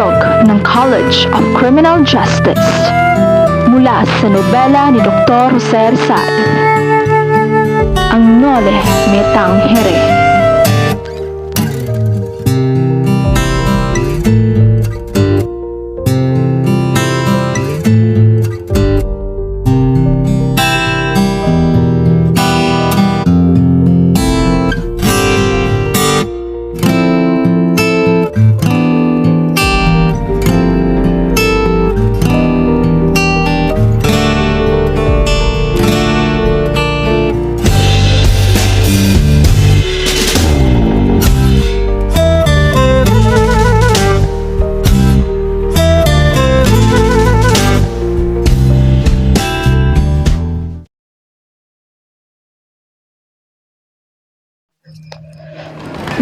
Handog ng College of Criminal Justice mula sa nobela ni Dr. Jose Rizal, Ang Nole Me Tangere.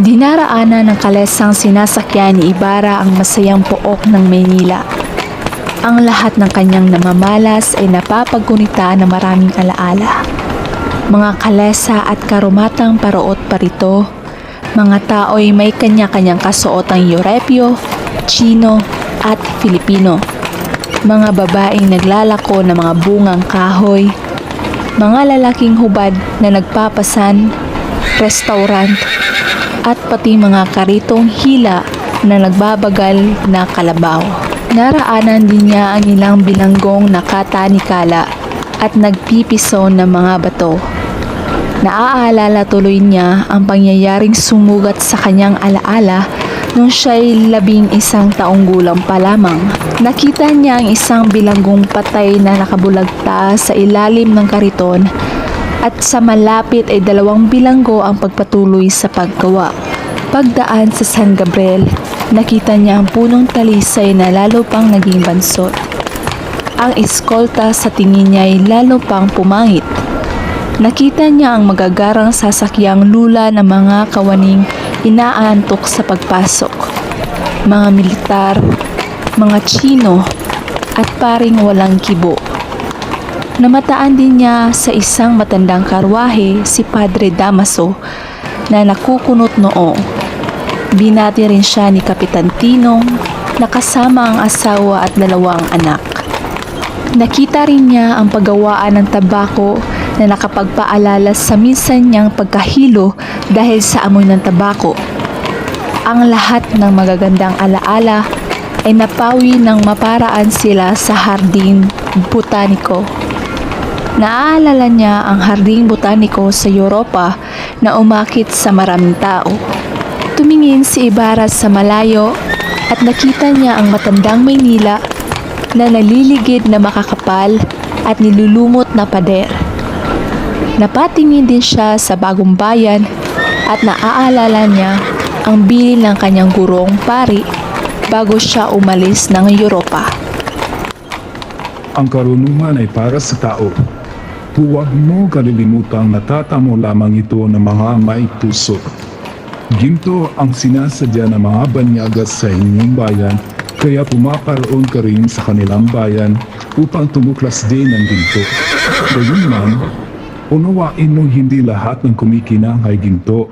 Dinaraanan ng kalesang sinasakyan ni Ibarra ang masayang pook ng Maynila. Ang lahat ng kanyang namamalas ay napapaggunita ng maraming alaala. Mga kalesa at karumatang paruot parito, mga tao'y may kanya-kanyang kasuotang Europeo, Chino at Filipino. Mga babaeng naglalako ng mga bungang kahoy, mga lalaking hubad na nagpapasan, restaurant, at pati mga karitong hila na nagbabagal na kalabaw. Naraanan din niya ang ilang bilanggong nakatanikala at nagpipiso ng mga bato. Naaalala tuloy niya ang pangyayaring sumugat sa kanyang alaala nung siya'y 11 taong gulang pa lamang. Nakita niya ang isang bilanggong patay na nakabulagta sa ilalim ng kariton at sa malapit ay 2 bilanggo ang pagpatuloy sa paggawa. Pagdaan sa San Gabriel, nakita niya ang punong talisay na lalo pang naging bansot. Ang eskolta sa tingin niya ay lalo pang pumangit. Nakita niya ang magagarang sasakyang lula ng mga kawaning inaantok sa pagpasok. Mga militar, mga Chino, at paring walang kibo. Namataan din niya sa isang matandang karwahe si Padre Damaso na nakukunot noo. Binati rin siya ni Kapitan Tinong na kasama ang asawa at 2 anak. Nakita rin niya ang paggawaan ng tabako na nakapagpaalala sa minsan niyang pagkahilo dahil sa amoy ng tabako. Ang lahat ng magagandang alaala ay napawi ng maparaan sila sa Harding Botaniko. Naaalala niya ang Harding Botaniko sa Europa na umakit sa maraming tao. Tumingin si Ibarra sa malayo at nakita niya ang matandang Maynila na naliligid na makakapal at nilulumot na pader. Napatingin din siya sa Bagong Bayan at naaalala niya ang bilin ng kanyang gurong pari bago siya umalis ng Europa. Ang karunungan ay para sa tao. Huwag mo kalilimutang natatamo lamang ito ng mga may puso. Ginto ang sinasadya ng mga banyaga sa inyong bayan, kaya pumakaroon ka rin sa kanilang bayan upang tumuklas din ng ginto. Gayunman, unawain mong hindi lahat ng kumikinang ay ginto.